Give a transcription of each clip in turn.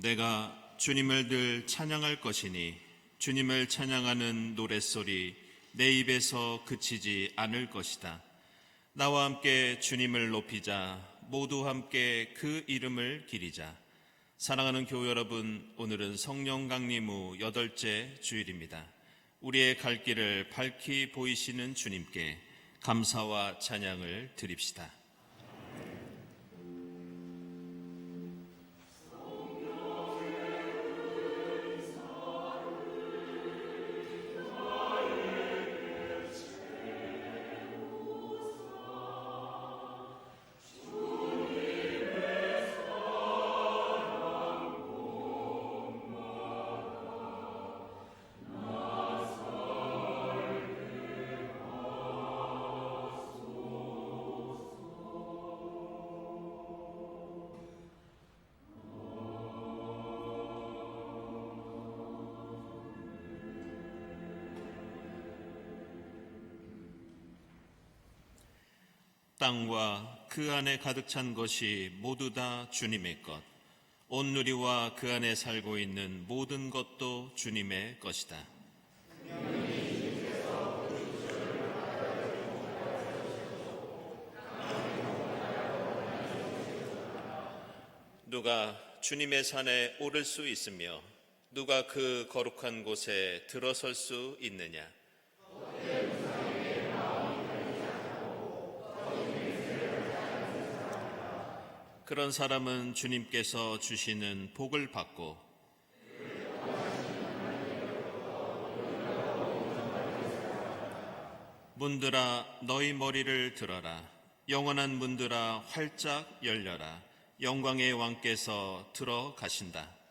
내가 주님을 늘 찬양할 것이니 주님을 찬양하는 노랫소리 내 입에서 그치지 않을 것이다. 나와 함께 주님을 높이자. 모두 함께 그 이름을 기리자. 사랑하는 교회 여러분, 오늘은 성령 강림 후 8째 주일입니다. 우리의 갈 길을 밝히 보이시는 주님께 감사와 찬양을 드립시다. 땅과 그 안에 가득 찬 것이 모두 다 주님의 것. 온 누리와 그 안에 살고 있는 모든 것도 주님의 것이다. 누가 주님의 산에 오를 수 있으며 누가 그 거룩한 곳에 들어설 수 있느냐? 그런 사람은 주님께서 주시는 복을 받고 문들아 너희 머리를 들어라. 영원한 문들아 활짝 열려라. 영광의 왕께서 들어가신다.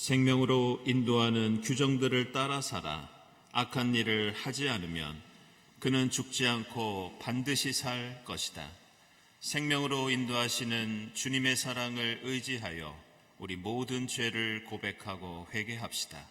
생명으로 인도하는 규정들을 따라 살아 악한 일을 하지 않으면 그는 죽지 않고 반드시 살 것이다. 생명으로 인도하시는 주님의 사랑을 의지하여 우리 모든 죄를 고백하고 회개합시다.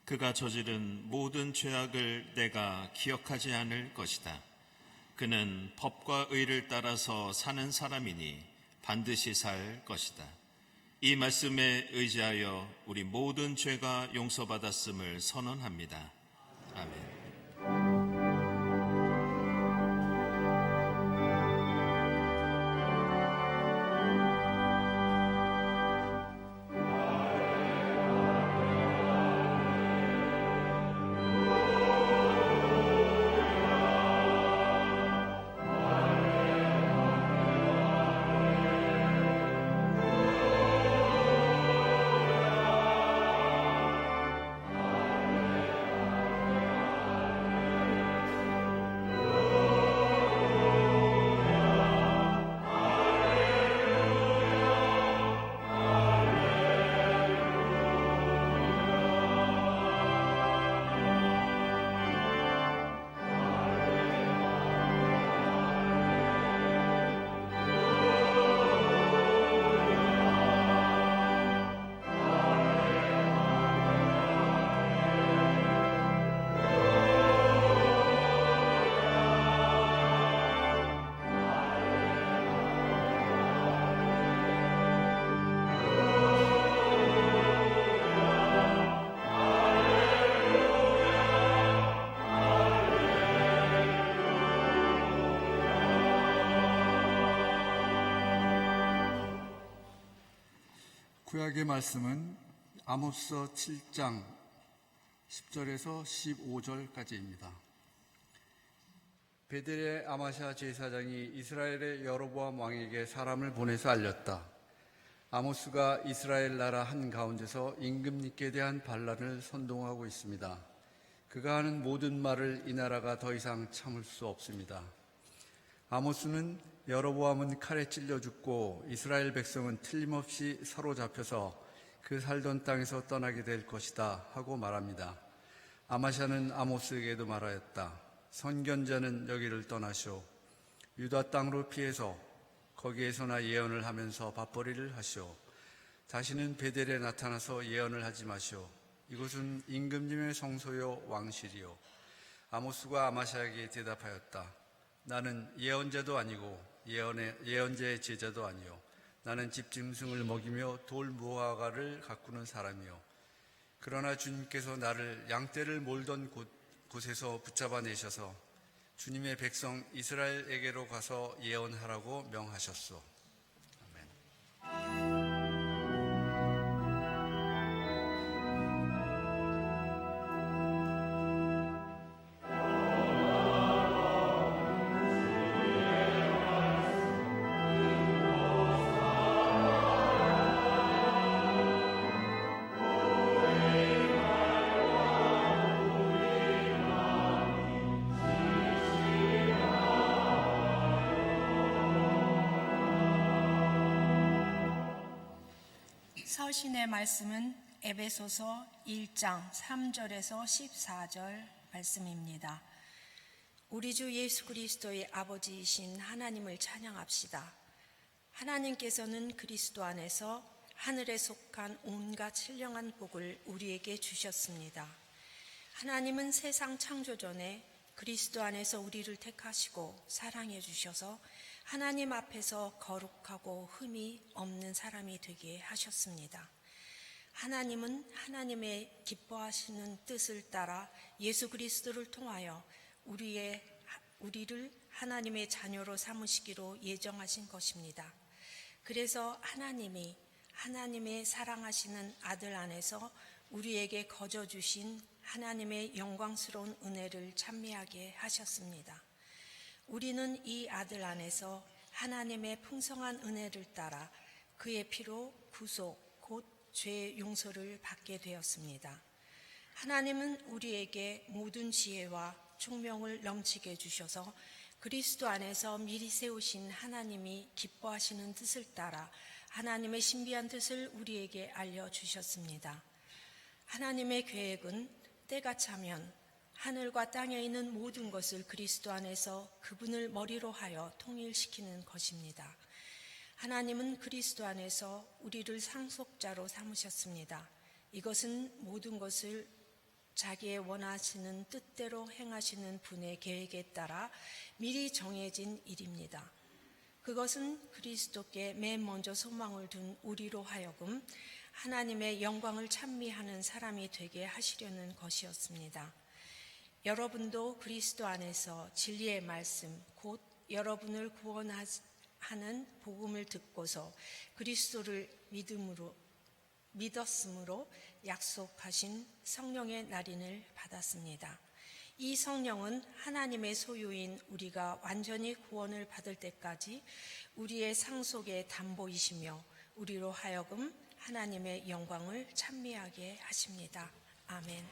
그가 저지른 모든 죄악을 내가 기억하지 않을 것이다. 그는 법과 의를 따라서 사는 사람이니 반드시 살 것이다. 이 말씀에 의지하여 우리 모든 죄가 용서받았음을 선언합니다. 아멘. 구약의 말씀은 아모스 7장 10절에서 15절까지입니다. 베델의 아마샤 제사장이 이스라엘의 여로보암 왕에게 사람을 보내서 알렸다. 아모스가 이스라엘 나라 한가운데서 임금님께 대한 반란을 선동하고 있습니다. 그가 하는 모든 말을 이 나라가 더 이상 참을 수 없습니다. 아모스는 여로보암은 칼에 찔려 죽고 이스라엘 백성은 틀림없이 사로잡혀서 그 살던 땅에서 떠나게 될 것이다 하고 말합니다. 아마샤는 아모스에게도 말하였다. 선견자는 여기를 떠나시오. 유다 땅으로 피해서 거기에서나 예언을 하면서 밥벌이를 하시오. 다시는 베델에 나타나서 예언을 하지 마시오. 이곳은 임금님의 성소요 왕실이요. 아모스가 아마샤에게 대답하였다. 나는 예언자도 아니고 예언자의 제자도 아니요. 나는 집 짐승을 먹이며 돌 무화과를 가꾸는 사람이요. 그러나 주님께서 나를 양떼를 몰던 곳에서 붙잡아내셔서 주님의 백성 이스라엘에게로 가서 예언하라고 명하셨소. 아멘. 서신의 말씀은 에베소서 1장 3절에서 14절 말씀입니다. 우리 주 예수 그리스도의 아버지이신 하나님을 찬양합시다. 하나님께서는 그리스도 안에서 하늘에 속한 온갖 신령한 복을 우리에게 주셨습니다. 하나님은 세상 창조 전에 그리스도 안에서 우리를 택하시고 사랑해 주셔서 하나님 앞에서 거룩하고 흠이 없는 사람이 되게 하셨습니다. 하나님은 하나님의 기뻐하시는 뜻을 따라 예수 그리스도를 통하여 우리를 하나님의 자녀로 삼으시기로 예정하신 것입니다. 그래서 하나님이 하나님의 사랑하시는 아들 안에서 우리에게 거저 주신 하나님의 영광스러운 은혜를 찬미하게 하셨습니다. 우리는 이 아들 안에서 하나님의 풍성한 은혜를 따라 그의 피로 구속 곧 죄의 용서를 받게 되었습니다. 하나님은 우리에게 모든 지혜와 총명을 넘치게 해주셔서 그리스도 안에서 미리 세우신 하나님이 기뻐하시는 뜻을 따라 하나님의 신비한 뜻을 우리에게 알려주셨습니다. 하나님의 계획은 때가 차면 하늘과 땅에 있는 모든 것을 그리스도 안에서 그분을 머리로 하여 통일시키는 것입니다. 하나님은 그리스도 안에서 우리를 상속자로 삼으셨습니다. 이것은 모든 것을 자기의 원하시는 뜻대로 행하시는 분의 계획에 따라 미리 정해진 일입니다. 그것은 그리스도께 맨 먼저 소망을 둔 우리로 하여금 하나님의 영광을 찬미하는 사람이 되게 하시려는 것이었습니다. 여러분도 그리스도 안에서 진리의 말씀, 곧 여러분을 구원하는 복음을 듣고서 그리스도를 믿었으므로 약속하신 성령의 날인을 받았습니다. 이 성령은 하나님의 소유인 우리가 완전히 구원을 받을 때까지 우리의 상속의 담보이시며 우리로 하여금 하나님의 영광을 찬미하게 하십니다. 아멘.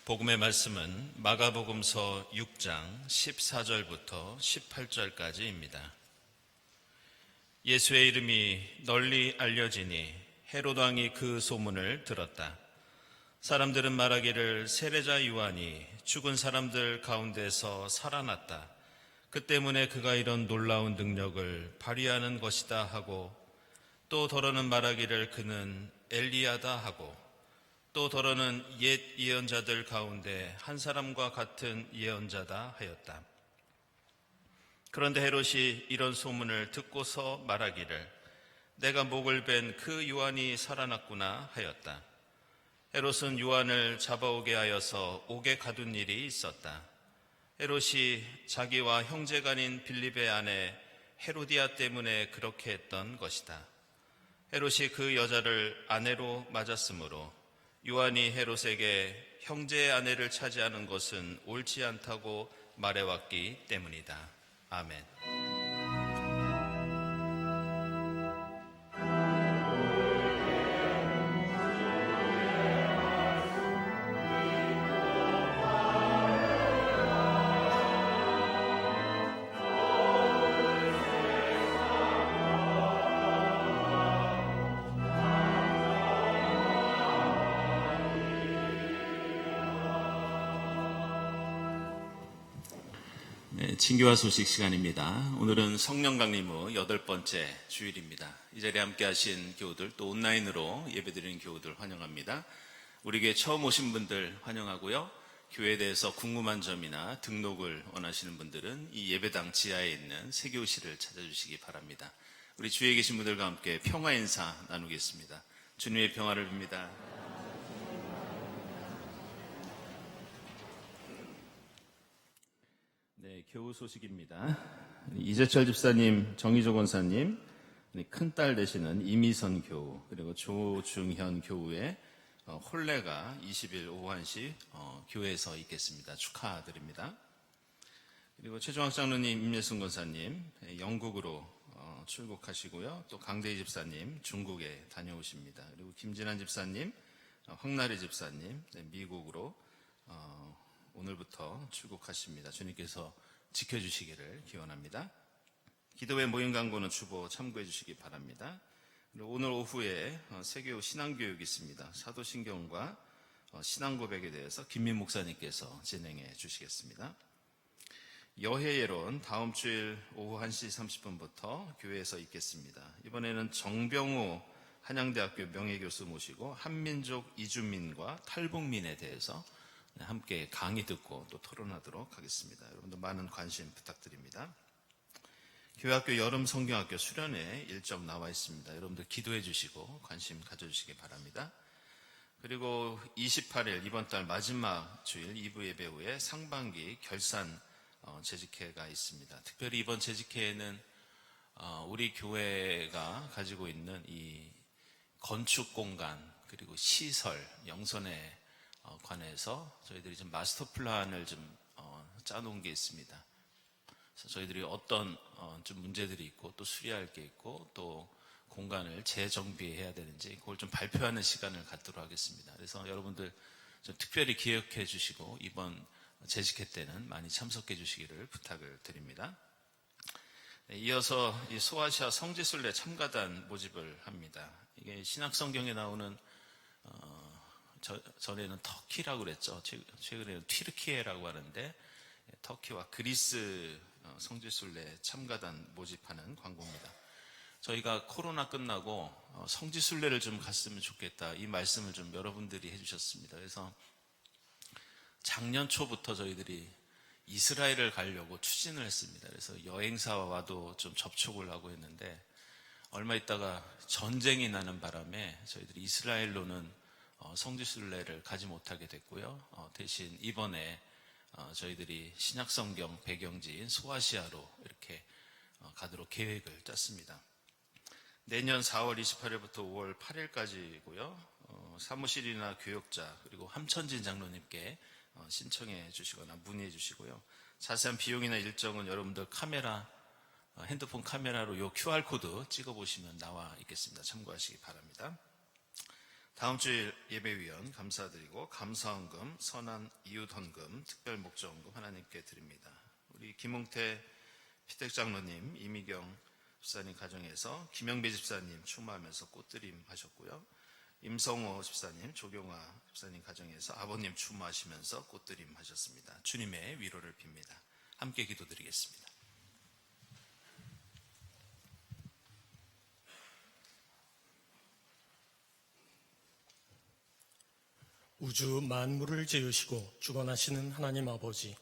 복음의 말씀은 마가복음서 6장 14절부터 18절까지입니다. 예수의 이름이 널리 알려지니 헤롯 왕이 그 소문을 들었다. 사람들은 말하기를 세례자 요한이 죽은 사람들 가운데서 살아났다. 그 때문에 그가 이런 놀라운 능력을 발휘하는 것이다 하고, 또 더러는 말하기를 그는 엘리야다 하고, 또 더러는 옛 예언자들 가운데 한 사람과 같은 예언자다 하였다. 그런데 헤롯이 이런 소문을 듣고서 말하기를 내가 목을 벤 그 요한이 살아났구나 하였다. 헤롯은 요한을 잡아오게 하여서 옥에 가둔 일이 있었다. 헤롯이 자기와 형제간인 빌립의 아내 헤로디아 때문에 그렇게 했던 것이다. 헤롯이 그 여자를 아내로 맞았으므로 요한이 헤롯에게 형제의 아내를 차지하는 것은 옳지 않다고 말해왔기 때문이다. 아멘. 친교와 소식 시간입니다. 오늘은 성령 강림 후 8번째 주일입니다. 이 자리에 함께 하신 교우들, 또 온라인으로 예배드리는 교우들 환영합니다. 우리 교회 처음 오신 분들 환영하고요. 교회에 대해서 궁금한 점이나 등록을 원하시는 분들은 이 예배당 지하에 있는 세교실을 찾아주시기 바랍니다. 우리 주위에 계신 분들과 함께 평화 인사 나누겠습니다. 주님의 평화를 빕니다. 네, 교우 소식입니다. 이재철 집사님, 정희조 권사님, 큰딸 되시는 이미선 교우, 그리고 조중현 교우의 혼례가 20일 오후 1시 교회에서 있겠습니다. 축하드립니다. 그리고 최종학 장로님, 임예순 권사님 영국으로 출국하시고요. 또 강대희 집사님 중국에 다녀오십니다. 그리고 김진환 집사님, 황나리 집사님 미국으로 오늘부터 출국하십니다. 주님께서 지켜주시기를 기원합니다. 기도회 모임 광고는 주보 참고해 주시기 바랍니다. 그리고 오늘 오후에 세교 신앙교육이 있습니다. 사도신경과 신앙고백에 대해서 김민 목사님께서 진행해 주시겠습니다. 여해 예론 다음 주일 오후 1시 30분부터 교회에서 있겠습니다. 이번에는 정병호 한양대학교 명예교수 모시고 한민족 이주민과 탈북민에 대해서 함께 강의 듣고 또 토론하도록 하겠습니다. 여러분들 많은 관심 부탁드립니다. 교회학교 여름 성경학교 수련회 일정 나와 있습니다. 여러분들 기도해 주시고 관심 가져주시기 바랍니다. 그리고 28일 이번 달 마지막 주일 2부 예배 후에 상반기 결산 재직회가 있습니다. 특별히 이번 재직회에는 우리 교회가 가지고 있는 이 건축 공간 그리고 시설 영선에 관해서 저희들이 좀 마스터 플랜을 좀 짜놓은 게 있습니다. 그래서 저희들이 어떤 좀 문제들이 있고 또 수리할 게 있고 또 공간을 재정비해야 되는지 그걸 좀 발표하는 시간을 갖도록 하겠습니다. 그래서 여러분들 좀 특별히 기억해 주시고 이번 재직회 때는 많이 참석해 주시기를 부탁을 드립니다. 이어서 이 소아시아 성지순례 참가단 모집을 합니다. 이게 신약성경에 나오는 전에는 터키라고 그랬죠. 최근에는 튀르키예라고 하는데 터키와 그리스 성지순례 참가단 모집하는 광고입니다. 저희가 코로나 끝나고 성지순례를 좀 갔으면 좋겠다 이 말씀을 좀 여러분들이 해주셨습니다. 그래서 작년 초부터 저희들이 이스라엘을 가려고 추진을 했습니다. 그래서 여행사와도 좀 접촉을 하고 했는데 얼마 있다가 전쟁이 나는 바람에 저희들이 이스라엘로는 성지순례를 가지 못하게 됐고요. 대신 이번에 저희들이 신약성경 배경지인 소아시아로 이렇게 가도록 계획을 짰습니다. 내년 4월 28일부터 5월 8일까지고요. 사무실이나 교역자 그리고 함천진 장로님께 신청해 주시거나 문의해 주시고요. 자세한 비용이나 일정은 여러분들 핸드폰 카메라로 요 QR코드 찍어보시면 나와 있겠습니다. 참고하시기 바랍니다. 다음 주일 예배위원 감사드리고 감사헌금, 선한 이웃헌금, 특별목적헌금 하나님께 드립니다. 우리 김웅태 피택장로님, 이미경 집사님 가정에서 김영배 집사님 추모하면서 꽃드림 하셨고요. 임성호 집사님, 조경화 집사님 가정에서 아버님 추모하시면서 꽃드림 하셨습니다. 주님의 위로를 빕니다. 함께 기도드리겠습니다. 우주 만물을 지으시고 주관하시는 하나님 아버지,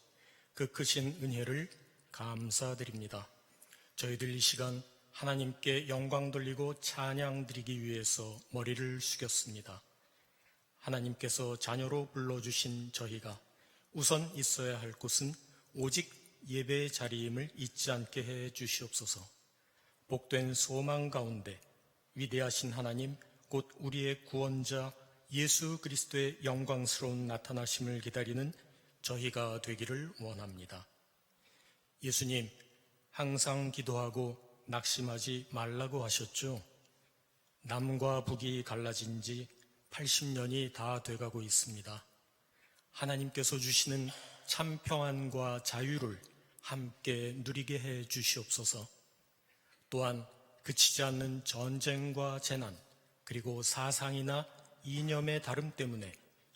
그 크신 은혜를 감사드립니다. 저희들 이 시간 하나님께 영광 돌리고 찬양 드리기 위해서 머리를 숙였습니다. 하나님께서 자녀로 불러주신 저희가 우선 있어야 할 곳은 오직 예배의 자리임을 잊지 않게 해 주시옵소서. 복된 소망 가운데 위대하신 하나님, 곧 우리의 구원자 예수 그리스도의 영광스러운 나타나심을 기다리는 저희가 되기를 원합니다. 예수님, 항상 기도하고 낙심하지 말라고 하셨죠. 남과 북이 갈라진 지 80년이 다 돼가고 있습니다. 하나님께서 주시는 참 평안과 자유를 함께 누리게 해 주시옵소서. 또한 그치지 않는 전쟁과 재난, 그리고 사상이나 이념의 다름 때문에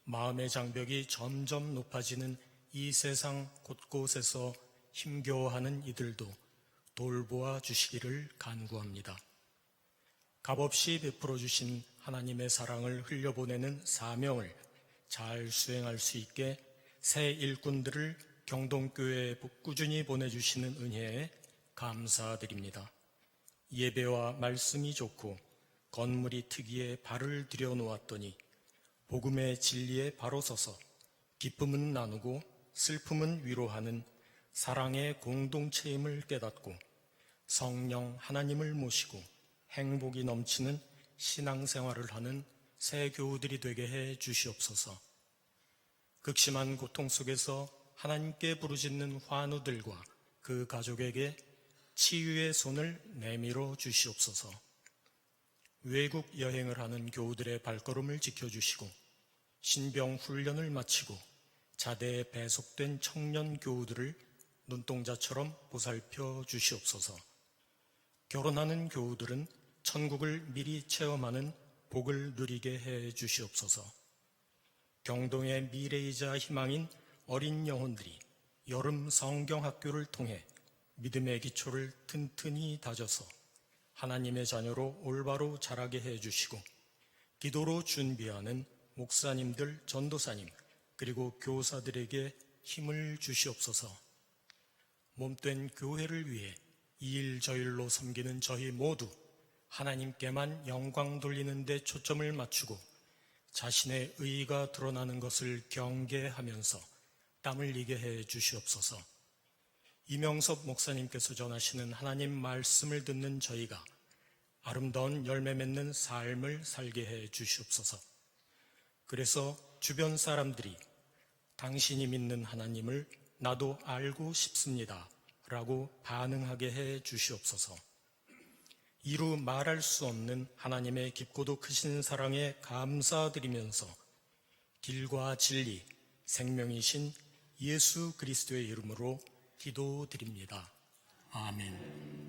마음의 장벽이 점점 높아지는 이 세상 곳곳에서 힘겨워하는 이들도 돌보아 주시기를 간구합니다. 값없이 베풀어 주신 하나님의 사랑을 흘려보내는 사명을 잘 수행할 수 있게 새 일꾼들을 경동교회에 꾸준히 보내주시는 은혜에 감사드립니다. 예배와 말씀이 좋고 건물이 특이에 발을 들여놓았더니 복음의 진리에 바로 서서 기쁨은 나누고 슬픔은 위로하는 사랑의 공동체임을 깨닫고 성령 하나님을 모시고 행복이 넘치는 신앙생활을 하는 새 교우들이 되게 해 주시옵소서. 극심한 고통 속에서 하나님께 부르짖는 환우들과 그 가족에게 치유의 손을 내밀어 주시옵소서. 외국 여행을 하는 교우들의 발걸음을 지켜주시고 신병 훈련을 마치고 자대에 배속된 청년 교우들을 눈동자처럼 보살펴 주시옵소서. 결혼하는 교우들은 천국을 미리 체험하는 복을 누리게 해 주시옵소서. 경동의 미래이자 희망인 어린 영혼들이 여름 성경학교를 통해 믿음의 기초를 튼튼히 다져서 하나님의 자녀로 올바로 자라게 해주시고 기도로 준비하는 목사님들, 전도사님, 그리고 교사들에게 힘을 주시옵소서. 몸된 교회를 위해 이 일 저 일로 섬기는 저희 모두 하나님께만 영광 돌리는 데 초점을 맞추고 자신의 의의가 드러나는 것을 경계하면서 땀 흘리게 해 주시옵소서. 이명섭 목사님께서 전하시는 하나님 말씀을 듣는 저희가 아름다운 열매 맺는 삶을 살게 해 주시옵소서. 그래서 주변 사람들이 당신이 믿는 하나님을 나도 알고 싶습니다 라고 반응하게 해 주시옵소서. 이루 말할 수 없는 하나님의 깊고도 크신 사랑에 감사드리면서 길과 진리, 생명이신 예수 그리스도의 이름으로 기도드립니다. 아멘.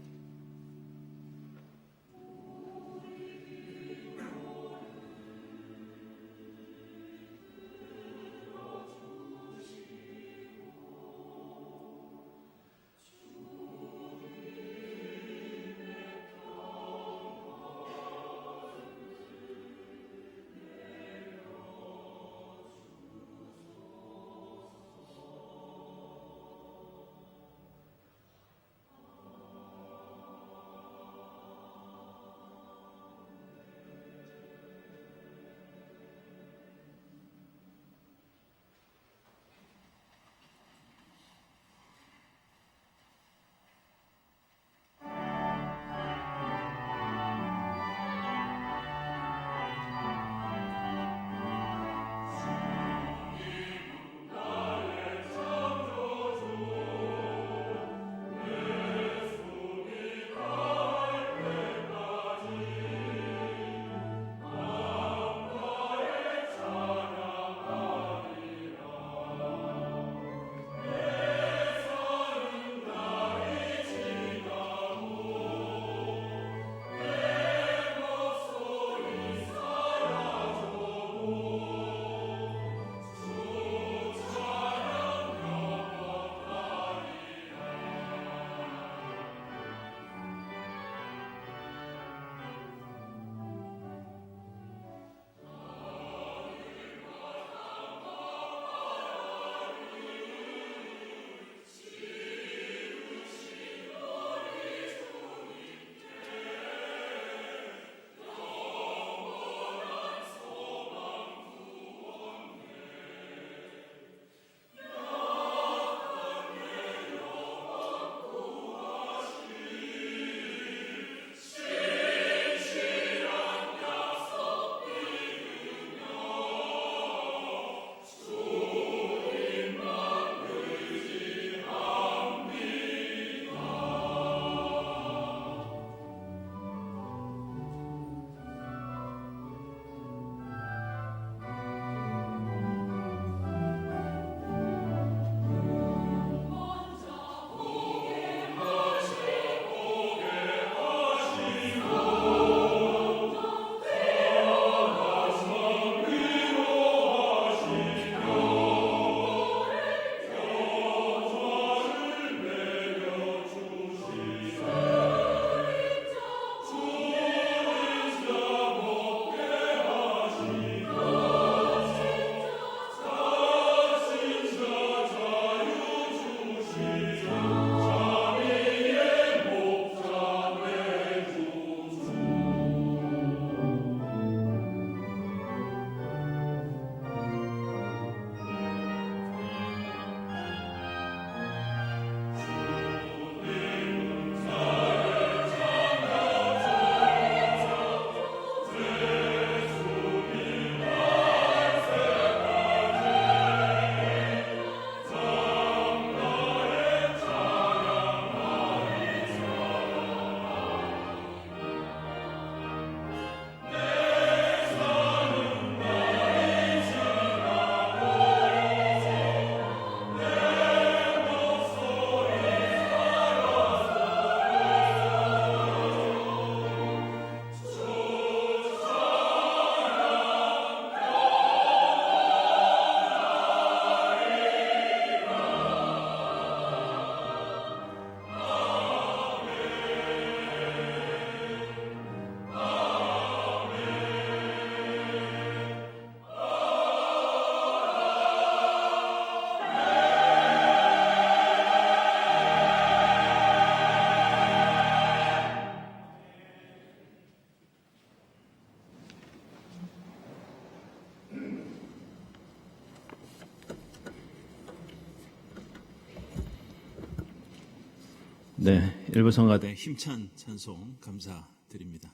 네, 일부 성가대 힘찬 찬송 감사드립니다.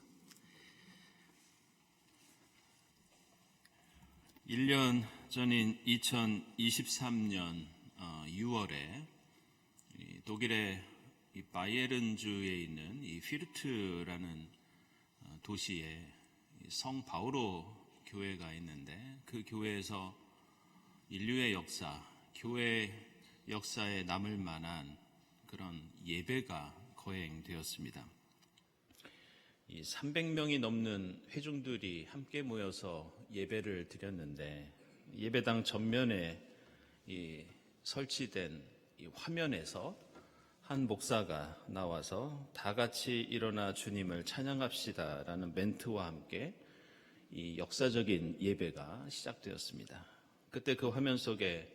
1년 전인 2023년 6월에 독일의 이 바이에른주에 있는 이 피르트라는 도시에 성 바오로 교회가 있는데, 그 교회에서 인류의 역사, 교회 역사에 남을 만한 그런 예배가 거행되었습니다. 이 300명이 넘는 회중들이 함께 모여서 예배를 드렸는데, 예배당 전면에 이 설치된 이 화면에서 한 목사가 나와서 다 같이 일어나 주님을 찬양합시다라는 멘트와 함께 이 역사적인 예배가 시작되었습니다. 그때 그 화면 속에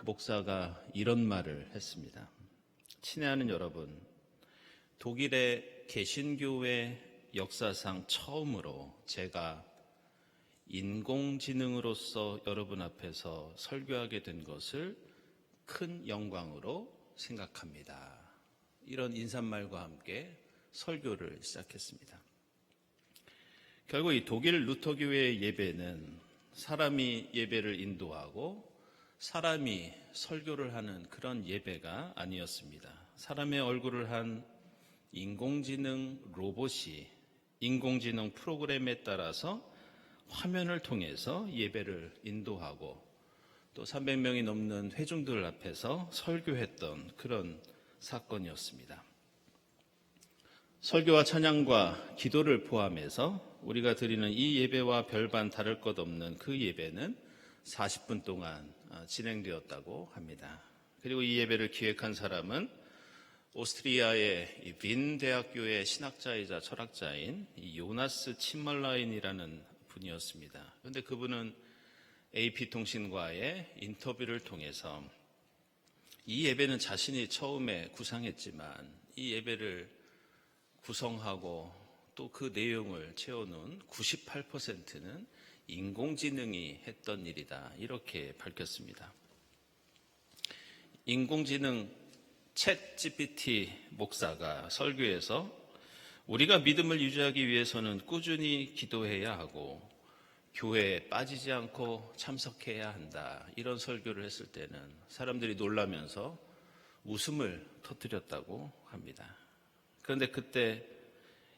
목사가 이런 말을 했습니다. 친애하는 여러분, 독일의 개신교회 역사상 처음으로 제가 인공지능으로서 여러분 앞에서 설교하게 된 것을 큰 영광으로 생각합니다. 이런 인사말과 함께 설교를 시작했습니다. 결국 이 독일 루터교회의 예배는 사람이 예배를 인도하고 사람이 설교를 하는 그런 예배가 아니었습니다. 사람의 얼굴을 한 인공지능 로봇이 인공지능 프로그램에 따라서 화면을 통해서 예배를 인도하고 또 300명이 넘는 회중들 앞에서 설교했던 그런 사건이었습니다. 설교와 찬양과 기도를 포함해서 우리가 드리는 이 예배와 별반 다를 것 없는 그 예배는 40분 동안 진행되었다고 합니다. 그리고 이 예배를 기획한 사람은 오스트리아의 빈 대학교의 신학자이자 철학자인 요나스 침멀라인이라는 분이었습니다. 그런데 그분은 AP통신과의 인터뷰를 통해서 이 예배는 자신이 처음에 구상했지만 이 예배를 구성하고 또 그 내용을 채워놓은 98%는 인공지능이 했던 일이다, 이렇게 밝혔습니다. 인공지능 챗GPT 목사가 설교에서 우리가 믿음을 유지하기 위해서는 꾸준히 기도해야 하고 교회에 빠지지 않고 참석해야 한다, 이런 설교를 했을 때는 사람들이 놀라면서 웃음을 터뜨렸다고 합니다. 그런데 그때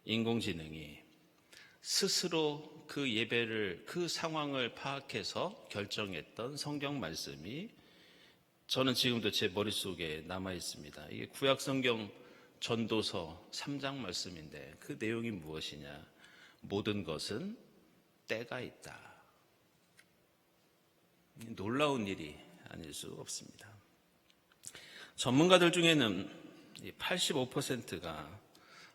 인공지능이 스스로 그 예배를, 그 상황을 파악해서 결정했던 성경 말씀이 저는 지금도 제 머릿속에 남아 있습니다. 이게 구약 성경 전도서 3장 말씀인데 그 내용이 무엇이냐? 모든 것은 때가 있다. 놀라운 일이 아닐 수 없습니다. 전문가들 중에는 85%가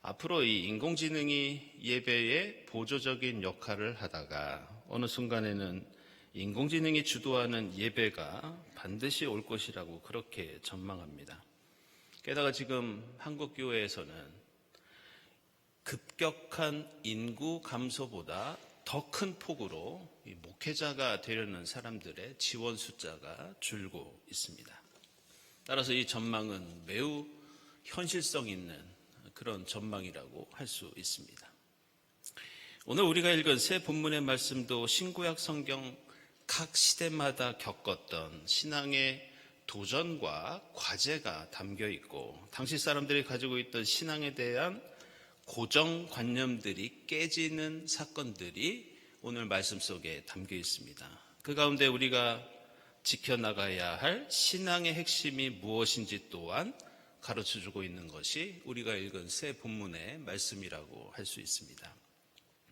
앞으로 이 인공지능이 예배에 보조적인 역할을 하다가 어느 순간에는 인공지능이 주도하는 예배가 반드시 올 것이라고 그렇게 전망합니다. 게다가 지금 한국교회에서는 급격한 인구 감소보다 더 큰 폭으로 목회자가 되려는 사람들의 지원 숫자가 줄고 있습니다. 따라서 이 전망은 매우 현실성 있는 그런 전망이라고 할 수 있습니다. 오늘 우리가 읽은 새 본문의 말씀도 신구약 성경 각 시대마다 겪었던 신앙의 도전과 과제가 담겨 있고, 당시 사람들이 가지고 있던 신앙에 대한 고정관념들이 깨지는 사건들이 오늘 말씀 속에 담겨 있습니다. 그 가운데 우리가 지켜나가야 할 신앙의 핵심이 무엇인지 또한 가르쳐주고 있는 것이 우리가 읽은 새 본문의 말씀이라고 할 수 있습니다.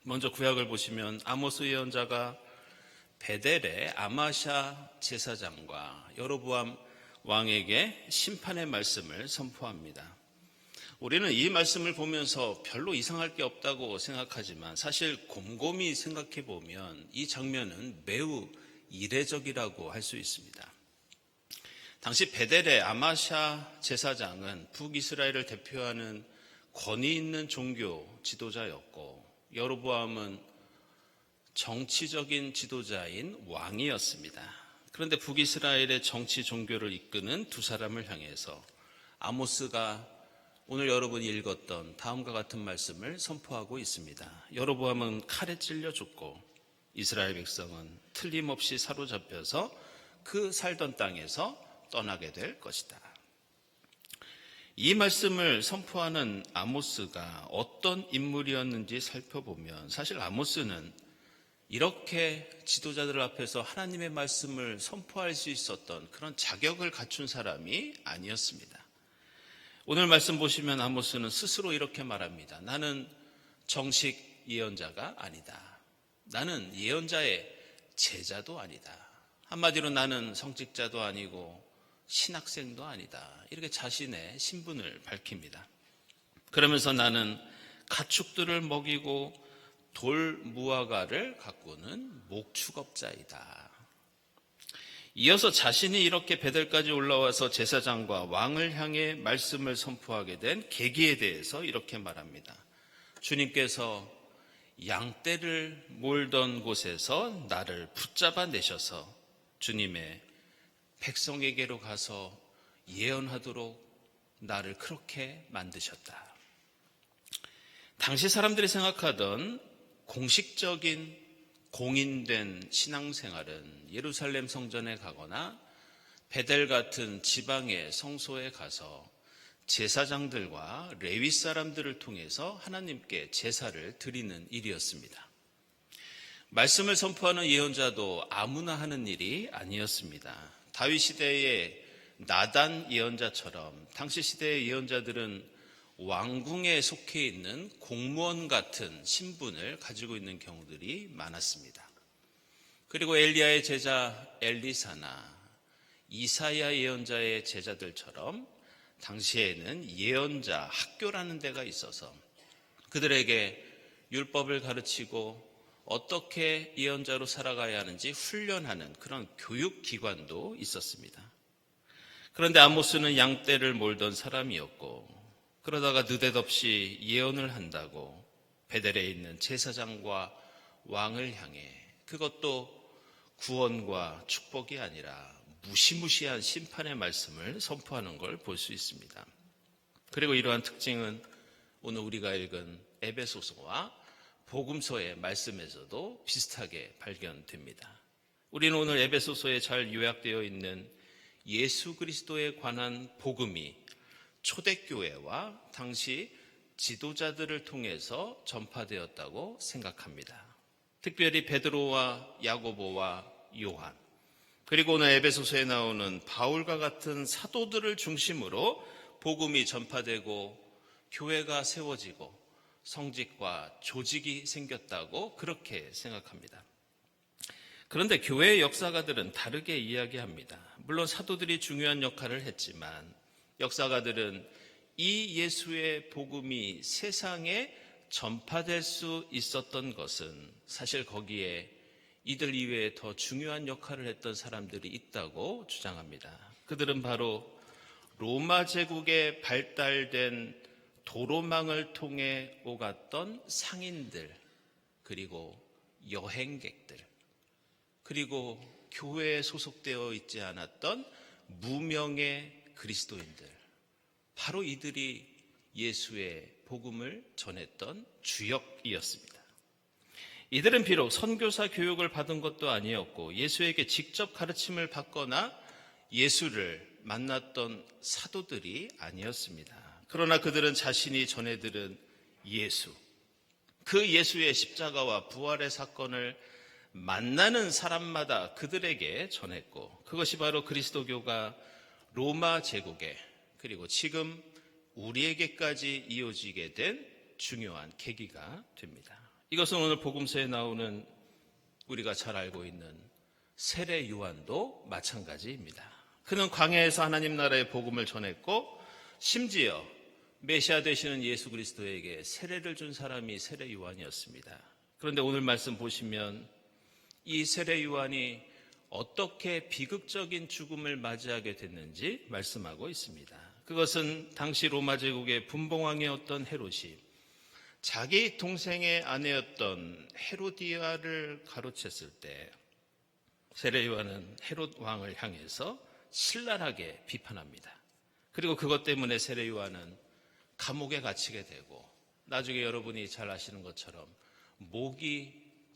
먼저 구약을 보시면 아모스 예언자가 베델의 아마샤 제사장과 여로보암 왕에게 심판의 말씀을 선포합니다. 우리는 이 말씀을 보면서 별로 이상할 게 없다고 생각하지만 사실 곰곰이 생각해 보면 이 장면은 매우 이례적이라고 할 수 있습니다. 당시 베델의 아마샤 제사장은 북이스라엘을 대표하는 권위 있는 종교 지도자였고, 여로보암은 정치적인 지도자인 왕이었습니다. 그런데 북이스라엘의 정치 종교를 이끄는 두 사람을 향해서 아모스가 오늘 여러분이 읽었던 다음과 같은 말씀을 선포하고 있습니다. 여로보암은 칼에 찔려 죽고 이스라엘 백성은 틀림없이 사로잡혀서 그 살던 땅에서 떠나게 될 것이다. 이 말씀을 선포하는 아모스가 어떤 인물이었는지 살펴보면 사실 아모스는 이렇게 지도자들 앞에서 하나님의 말씀을 선포할 수 있었던 그런 자격을 갖춘 사람이 아니었습니다. 오늘 말씀 보시면 아모스는 스스로 이렇게 말합니다. 나는 정식 예언자가 아니다. 나는 예언자의 제자도 아니다. 한마디로 나는 성직자도 아니고 신학생도 아니다. 이렇게 자신의 신분을 밝힙니다. 그러면서 나는 가축들을 먹이고 돌무화과를 가꾸는 목축업자이다. 이어서 자신이 이렇게 베델까지 올라와서 제사장과 왕을 향해 말씀을 선포하게 된 계기에 대해서 이렇게 말합니다. 주님께서 양떼를 몰던 곳에서 나를 붙잡아 내셔서 주님의 백성에게로 가서 예언하도록 나를 그렇게 만드셨다. 당시 사람들이 생각하던 공식적인 공인된 신앙생활은 예루살렘 성전에 가거나 베델 같은 지방의 성소에 가서 제사장들과 레위 사람들을 통해서 하나님께 제사를 드리는 일이었습니다. 말씀을 선포하는 예언자도 아무나 하는 일이 아니었습니다. 다윗 시대의 나단 예언자처럼 당시 시대의 예언자들은 왕궁에 속해 있는 공무원 같은 신분을 가지고 있는 경우들이 많았습니다. 그리고 엘리야의 제자 엘리사나 이사야 예언자의 제자들처럼 당시에는 예언자 학교라는 데가 있어서 그들에게 율법을 가르치고 어떻게 예언자로 살아가야 하는지 훈련하는 그런 교육기관도 있었습니다. 그런데 아모스는 양떼를 몰던 사람이었고 그러다가 느닷없이 예언을 한다고 베델에 있는 제사장과 왕을 향해 그것도 구원과 축복이 아니라 무시무시한 심판의 말씀을 선포하는 걸 볼 수 있습니다. 그리고 이러한 특징은 오늘 우리가 읽은 에베소서와 복음서의 말씀에서도 비슷하게 발견됩니다. 우리는 오늘 에베소서에 잘 요약되어 있는 예수 그리스도에 관한 복음이 초대교회와 당시 지도자들을 통해서 전파되었다고 생각합니다. 특별히 베드로와 야고보와 요한, 그리고 오늘 에베소서에 나오는 바울과 같은 사도들을 중심으로 복음이 전파되고 교회가 세워지고 성직과 조직이 생겼다고 그렇게 생각합니다. 그런데 교회의 역사가들은 다르게 이야기합니다. 물론 사도들이 중요한 역할을 했지만 역사가들은 이 예수의 복음이 세상에 전파될 수 있었던 것은 사실 거기에 이들 이외에 더 중요한 역할을 했던 사람들이 있다고 주장합니다. 그들은 바로 로마 제국에 발달된 도로망을 통해 오갔던 상인들, 그리고 여행객들, 그리고 교회에 소속되어 있지 않았던 무명의 그리스도인들, 바로 이들이 예수의 복음을 전했던 주역이었습니다. 이들은 비록 선교사 교육을 받은 것도 아니었고 예수에게 직접 가르침을 받거나 예수를 만났던 사도들이 아니었습니다. 그러나 그들은 자신이 전해들은 예수, 그 예수의 십자가와 부활의 사건을 만나는 사람마다 그들에게 전했고 그것이 바로 그리스도교가 로마 제국에 그리고 지금 우리에게까지 이어지게 된 중요한 계기가 됩니다. 이것은 오늘 복음서에 나오는 우리가 잘 알고 있는 세례 요한도 마찬가지입니다. 그는 광야에서 하나님 나라의 복음을 전했고 심지어 메시아 되시는 예수 그리스도에게 세례를 준 사람이 세례 요한이었습니다. 그런데 오늘 말씀 보시면 이 세례 요한이 어떻게 비극적인 죽음을 맞이하게 됐는지 말씀하고 있습니다. 그것은 당시 로마 제국의 분봉왕이었던 헤롯이 자기 동생의 아내였던 헤로디아를 가로챘을 때 세례 요한은 헤롯 왕을 향해서 신랄하게 비판합니다. 그리고 그것 때문에 세례 요한은 감옥에 갇히게 되고 나중에 여러분이 잘 아시는 것처럼 목이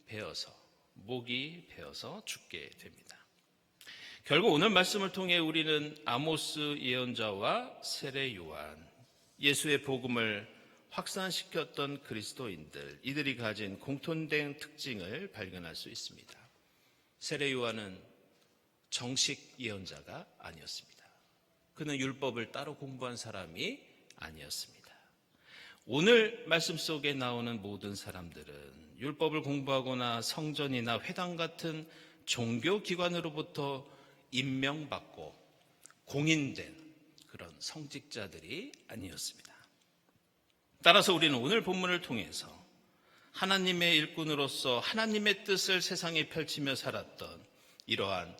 베어서 죽게 됩니다. 결국 오늘 말씀을 통해 우리는 아모스 예언자와 세례 요한, 예수의 복음을 확산시켰던 그리스도인들, 이들이 가진 공통된 특징을 발견할 수 있습니다. 세례 요한은 정식 예언자가 아니었습니다. 그는 율법을 따로 공부한 사람이 아니었습니다. 오늘 말씀 속에 나오는 모든 사람들은 율법을 공부하거나 성전이나 회당 같은 종교기관으로부터 임명받고 공인된 그런 성직자들이 아니었습니다. 따라서 우리는 오늘 본문을 통해서 하나님의 일꾼으로서 하나님의 뜻을 세상에 펼치며 살았던 이러한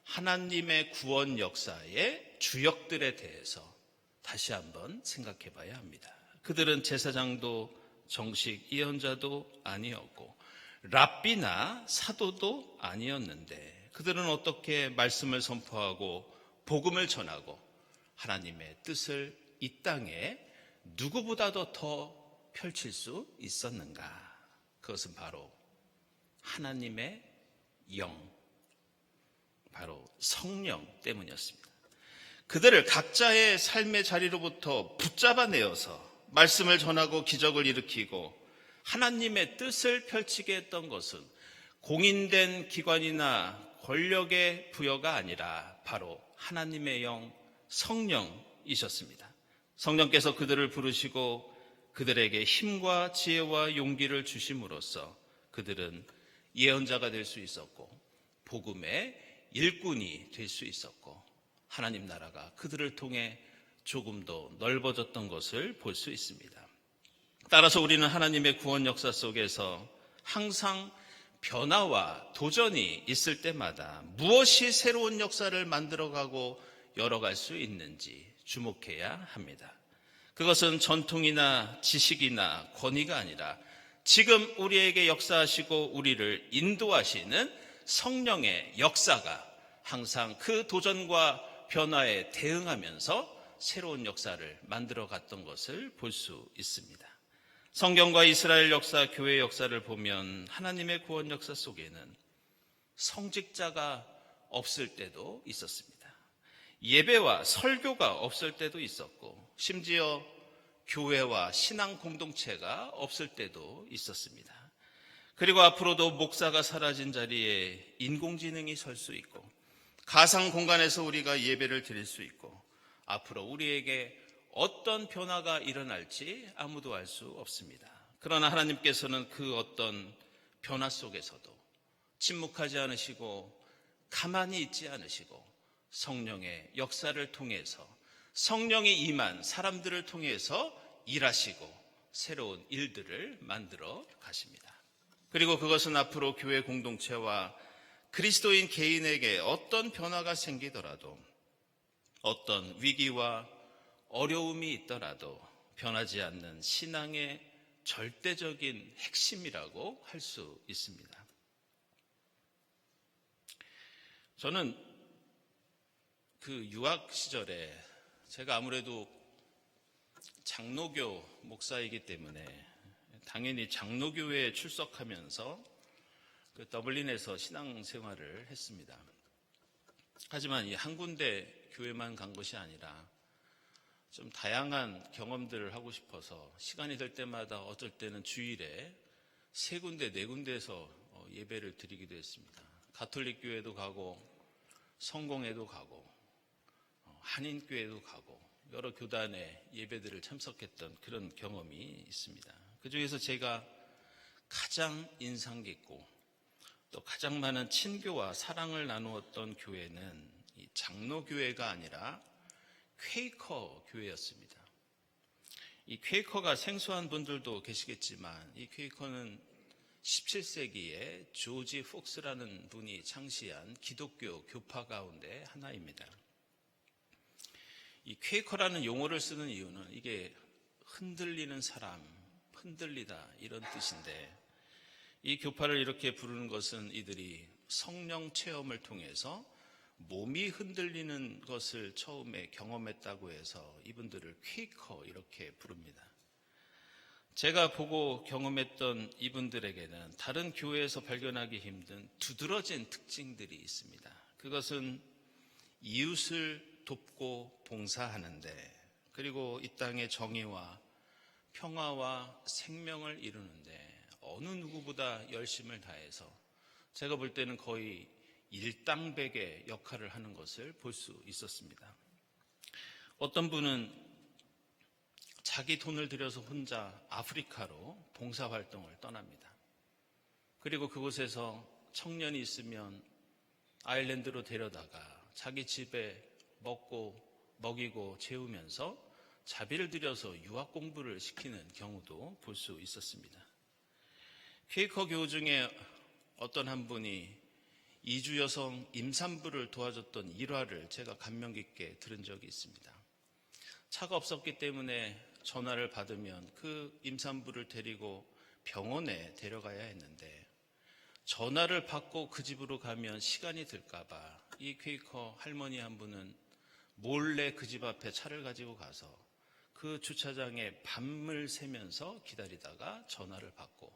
하나님의 구원 역사의 주역들에 대해서 다시 한번 생각해 봐야 합니다. 그들은 제사장도 정식 예언자도 아니었고 랍비나 사도도 아니었는데 그들은 어떻게 말씀을 선포하고 복음을 전하고 하나님의 뜻을 이 땅에 누구보다도 더 펼칠 수 있었는가? 그것은 바로 하나님의 영, 바로 성령 때문이었습니다. 그들을 각자의 삶의 자리로부터 붙잡아내어서 말씀을 전하고 기적을 일으키고 하나님의 뜻을 펼치게 했던 것은 공인된 기관이나 권력의 부여가 아니라 바로 하나님의 영 성령이셨습니다. 성령께서 그들을 부르시고 그들에게 힘과 지혜와 용기를 주심으로써 그들은 예언자가 될 수 있었고 복음의 일꾼이 될 수 있었고 하나님 나라가 그들을 통해 조금 더 넓어졌던 것을 볼 수 있습니다. 따라서 우리는 하나님의 구원 역사 속에서 항상 변화와 도전이 있을 때마다 무엇이 새로운 역사를 만들어가고 열어갈 수 있는지 주목해야 합니다. 그것은 전통이나 지식이나 권위가 아니라 지금 우리에게 역사하시고 우리를 인도하시는 성령의 역사가 항상 그 도전과 변화에 대응하면서 새로운 역사를 만들어 갔던 것을 볼 수 있습니다. 성경과 이스라엘 역사, 교회 역사를 보면 하나님의 구원 역사 속에는 성직자가 없을 때도 있었습니다. 예배와 설교가 없을 때도 있었고 심지어 교회와 신앙 공동체가 없을 때도 있었습니다. 그리고 앞으로도 목사가 사라진 자리에 인공지능이 설 수 있고 가상 공간에서 우리가 예배를 드릴 수 있고 앞으로 우리에게 어떤 변화가 일어날지 아무도 알 수 없습니다. 그러나 하나님께서는 그 어떤 변화 속에서도 침묵하지 않으시고 가만히 있지 않으시고 성령의 역사를 통해서 성령이 임한 사람들을 통해서 일하시고 새로운 일들을 만들어 가십니다. 그리고 그것은 앞으로 교회 공동체와 그리스도인 개인에게 어떤 변화가 생기더라도 어떤 위기와 어려움이 있더라도 변하지 않는 신앙의 절대적인 핵심이라고 할 수 있습니다. 저는 그 유학 시절에 제가 아무래도 장로교 목사이기 때문에 당연히 장로교회에 출석하면서 그 더블린에서 신앙생활을 했습니다. 하지만 이 한 군데 교회만 간 것이 아니라 좀 다양한 경험들을 하고 싶어서 시간이 될 때마다 어쩔 때는 주일에 3군데, 4군데에서 예배를 드리기도 했습니다. 가톨릭 교회도 가고 성공회도 가고 한인교회도 가고 여러 교단의 예배들을 참석했던 그런 경험이 있습니다. 그중에서 제가 가장 인상 깊고 또 가장 많은 친교와 사랑을 나누었던 교회는 이 장로교회가 아니라 퀘이커 교회였습니다. 이 퀘이커가 생소한 분들도 계시겠지만 이 퀘이커는 17세기에 조지 폭스라는 분이 창시한 기독교 교파 가운데 하나입니다. 이 퀘이커라는 용어를 쓰는 이유는 이게 흔들리는 사람, 흔들리다 이런 뜻인데 이 교파를 이렇게 부르는 것은 이들이 성령 체험을 통해서 몸이 흔들리는 것을 처음에 경험했다고 해서 이분들을 퀘이커 이렇게 부릅니다. 제가 보고 경험했던 이분들에게는 다른 교회에서 발견하기 힘든 두드러진 특징들이 있습니다. 그것은 이웃을 돕고 봉사하는데, 그리고 이 땅의 정의와 평화와 생명을 이루는데 어느 누구보다 열심을 다해서 제가 볼 때는 거의 일당백의 역할을 하는 것을 볼 수 있었습니다. 어떤 분은 자기 돈을 들여서 혼자 아프리카로 봉사활동을 떠납니다. 그리고 그곳에서 청년이 있으면 아일랜드로 데려다가 자기 집에 먹이고 재우면서 자비를 들여서 유학 공부를 시키는 경우도 볼 수 있었습니다. 퀘이커 교우 중에 어떤 한 분이 이주 여성 임산부를 도와줬던 일화를 제가 감명 깊게 들은 적이 있습니다. 차가 없었기 때문에 전화를 받으면 그 임산부를 데리고 병원에 데려가야 했는데, 전화를 받고 그 집으로 가면 시간이 들까봐 이 퀘이커 할머니 한 분은 몰래 그 집 앞에 차를 가지고 가서 그 주차장에 밤을 새면서 기다리다가 전화를 받고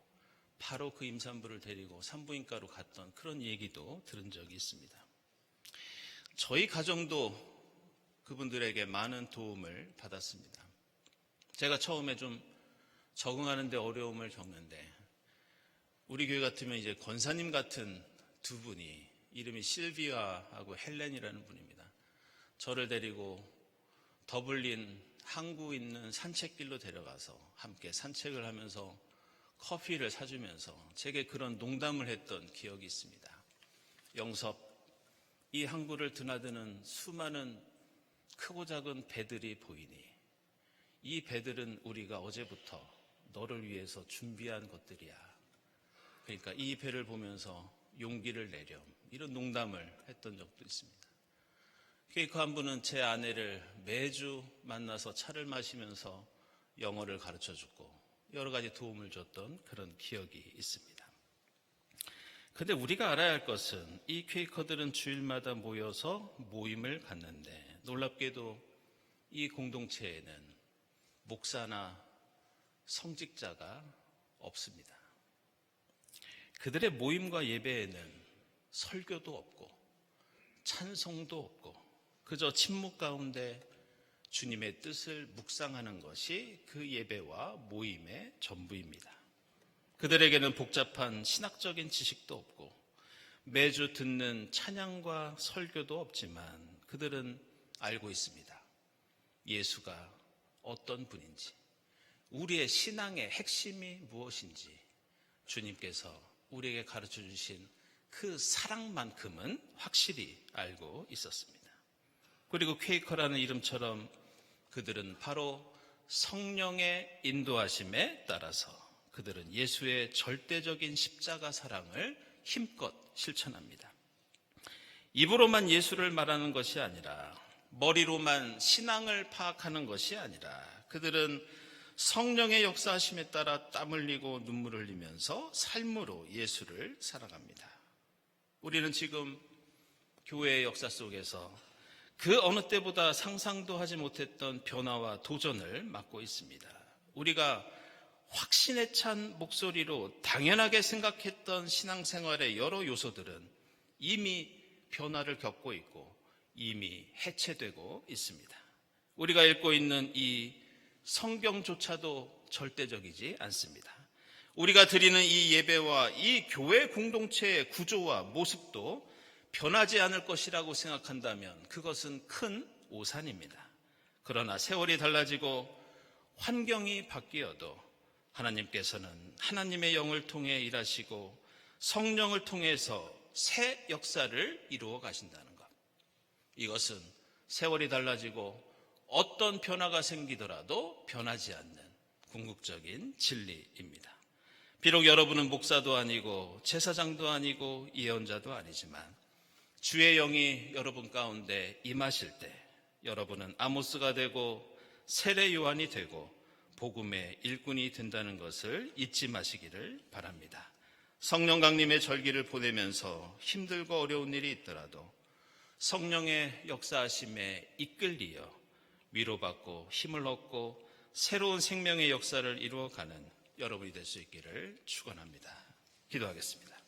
바로 그 임산부를 데리고 산부인과로 갔던 그런 얘기도 들은 적이 있습니다. 저희 가정도 그분들에게 많은 도움을 받았습니다. 제가 처음에 좀 적응하는 데 어려움을 겪는데, 우리 교회 같으면 이제 권사님 같은 두 분이, 이름이 실비아하고 헬렌이라는 분입니다. 저를 데리고 더블린 항구 있는 산책길로 데려가서 함께 산책을 하면서 커피를 사주면서 제게 그런 농담을 했던 기억이 있습니다. 영섭, 이 항구를 드나드는 수많은 크고 작은 배들이 보이니 이 배들은 우리가 어제부터 너를 위해서 준비한 것들이야. 그러니까 이 배를 보면서 용기를 내렴, 이런 농담을 했던 적도 있습니다. 퀘이커 한 분은 제 아내를 매주 만나서 차를 마시면서 영어를 가르쳐주고 여러 가지 도움을 줬던 그런 기억이 있습니다. 그런데 우리가 알아야 할 것은 이 퀘이커들은 주일마다 모여서 모임을 갖는데, 놀랍게도 이 공동체에는 목사나 성직자가 없습니다. 그들의 모임과 예배에는 설교도 없고 찬송도 없고 그저 침묵 가운데 주님의 뜻을 묵상하는 것이 그 예배와 모임의 전부입니다. 그들에게는 복잡한 신학적인 지식도 없고 매주 듣는 찬양과 설교도 없지만 그들은 알고 있습니다. 예수가 어떤 분인지, 우리의 신앙의 핵심이 무엇인지 주님께서 우리에게 가르쳐 주신 그 사랑만큼은 확실히 알고 있었습니다. 그리고 퀘이커라는 이름처럼 그들은 바로 성령의 인도하심에 따라서 그들은 예수의 절대적인 십자가 사랑을 힘껏 실천합니다. 입으로만 예수를 말하는 것이 아니라, 머리로만 신앙을 파악하는 것이 아니라, 그들은 성령의 역사하심에 따라 땀 흘리고 눈물을 흘리면서 삶으로 예수를 살아갑니다. 우리는 지금 교회의 역사 속에서 그 어느 때보다 상상도 하지 못했던 변화와 도전을 맞고 있습니다. 우리가 확신에 찬 목소리로 당연하게 생각했던 신앙생활의 여러 요소들은 이미 변화를 겪고 있고 이미 해체되고 있습니다. 우리가 읽고 있는 이 성경조차도 절대적이지 않습니다. 우리가 드리는 이 예배와 이 교회 공동체의 구조와 모습도 변하지 않을 것이라고 생각한다면 그것은 큰 오산입니다. 그러나 세월이 달라지고 환경이 바뀌어도 하나님께서는 하나님의 영을 통해 일하시고 성령을 통해서 새 역사를 이루어 가신다는 것, 이것은 세월이 달라지고 어떤 변화가 생기더라도 변하지 않는 궁극적인 진리입니다. 비록 여러분은 목사도 아니고 제사장도 아니고 예언자도 아니지만 주의 영이 여러분 가운데 임하실 때 여러분은 아모스가 되고 세례 요한이 되고 복음의 일꾼이 된다는 것을 잊지 마시기를 바랍니다. 성령 강림의 절기를 보내면서 힘들고 어려운 일이 있더라도 성령의 역사하심에 이끌리어 위로받고 힘을 얻고 새로운 생명의 역사를 이루어가는 여러분이 될 수 있기를 축원합니다. 기도하겠습니다.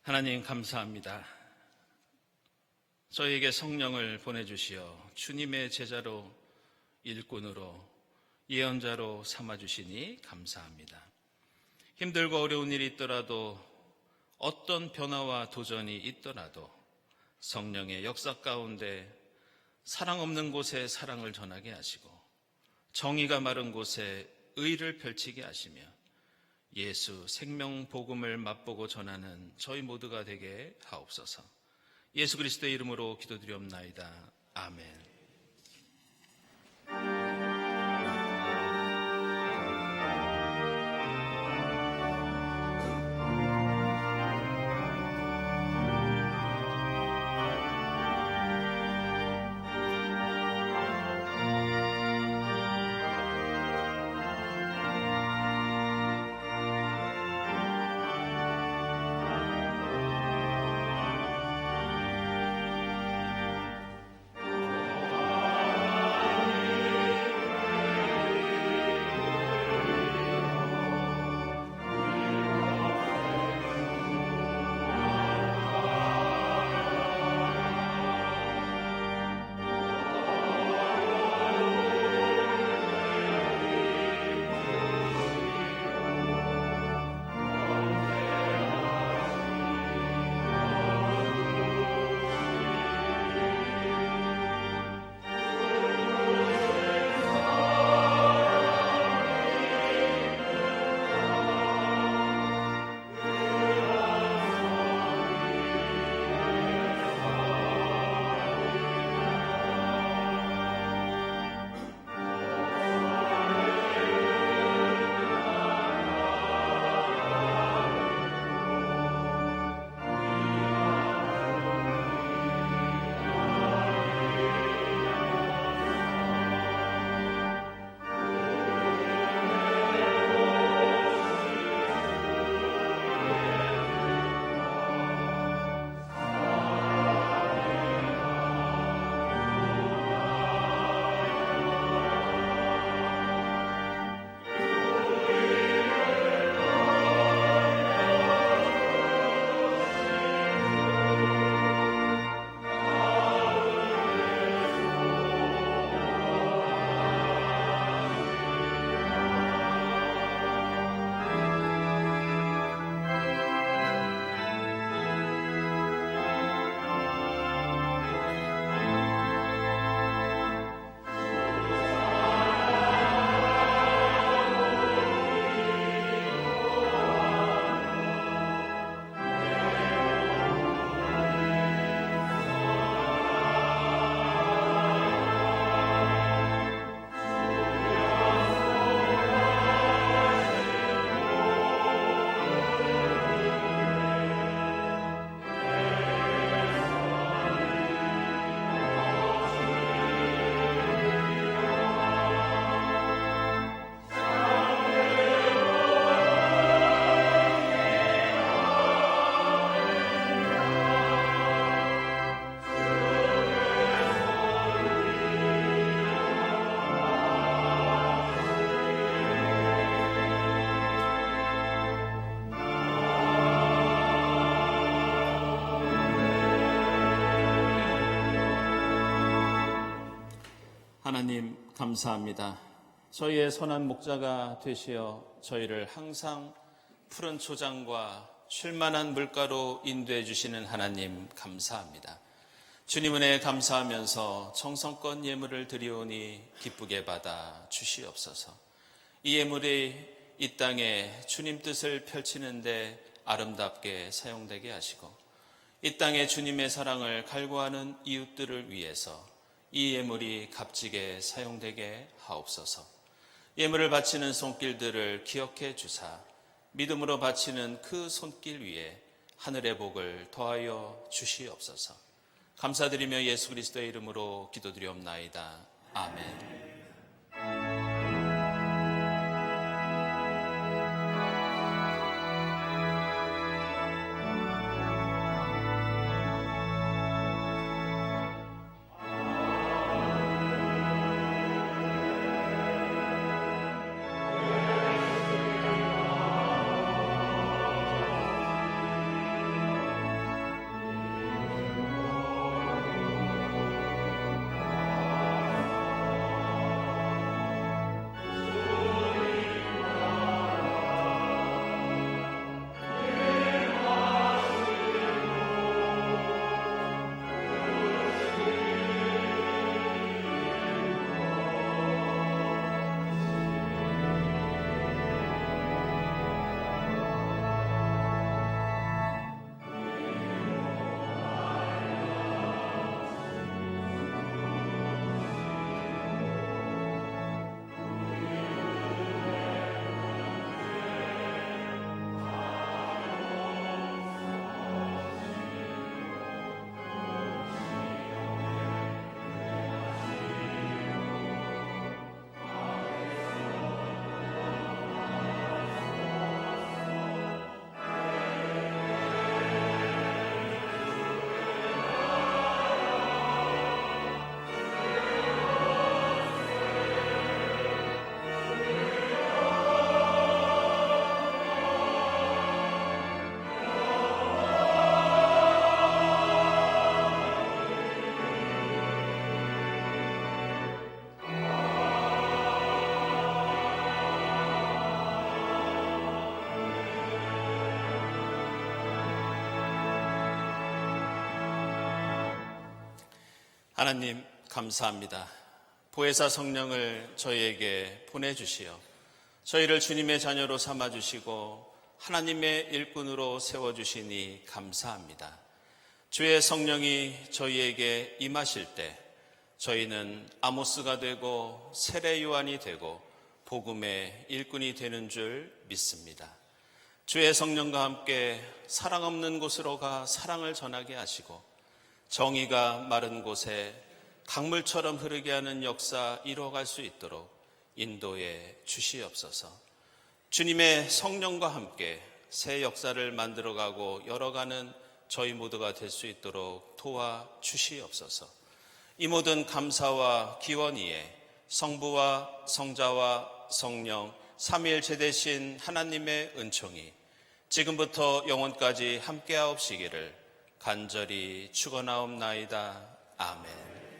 하나님 감사합니다. 저희에게 성령을 보내주시어 주님의 제자로 일꾼으로 예언자로 삼아주시니 감사합니다. 힘들고 어려운 일이 있더라도 어떤 변화와 도전이 있더라도 성령의 역사 가운데 사랑 없는 곳에 사랑을 전하게 하시고 정의가 마른 곳에 의를 펼치게 하시며 예수 생명 복음을 맛보고 전하는 저희 모두가 되게 하옵소서. 예수 그리스도의 이름으로 기도드리옵나이다. 아멘. 하나님 감사합니다. 저희의 선한 목자가 되시어 저희를 항상 푸른 초장과 쉴만한 물가로 인도해 주시는 하나님 감사합니다. 주님 은혜에 감사하면서 정성껏 예물을 드리오니 기쁘게 받아 주시옵소서. 이 예물이 이 땅에 주님 뜻을 펼치는데 아름답게 사용되게 하시고 이 땅에 주님의 사랑을 갈구하는 이웃들을 위해서 이 예물이 값지게 사용되게 하옵소서. 예물을 바치는 손길들을 기억해 주사 믿음으로 바치는 그 손길 위에 하늘의 복을 더하여 주시옵소서. 감사드리며 예수 그리스도의 이름으로 기도드리옵나이다. 아멘. 하나님 감사합니다. 보혜사 성령을 저희에게 보내주시어 저희를 주님의 자녀로 삼아주시고 하나님의 일꾼으로 세워주시니 감사합니다. 주의 성령이 저희에게 임하실 때 저희는 아모스가 되고 세례 요한이 되고 복음의 일꾼이 되는 줄 믿습니다. 주의 성령과 함께 사랑 없는 곳으로 가 사랑을 전하게 하시고 정의가 마른 곳에 강물처럼 흐르게 하는 역사 이루어갈 수 있도록 인도해 주시옵소서. 주님의 성령과 함께 새 역사를 만들어가고 열어가는 저희 모두가 될 수 있도록 도와 주시옵소서. 이 모든 감사와 기원 위에 성부와 성자와 성령 삼위일체 되신 하나님의 은총이 지금부터 영원까지 함께하옵시기를 간절히 축원하옵나이다. 아멘.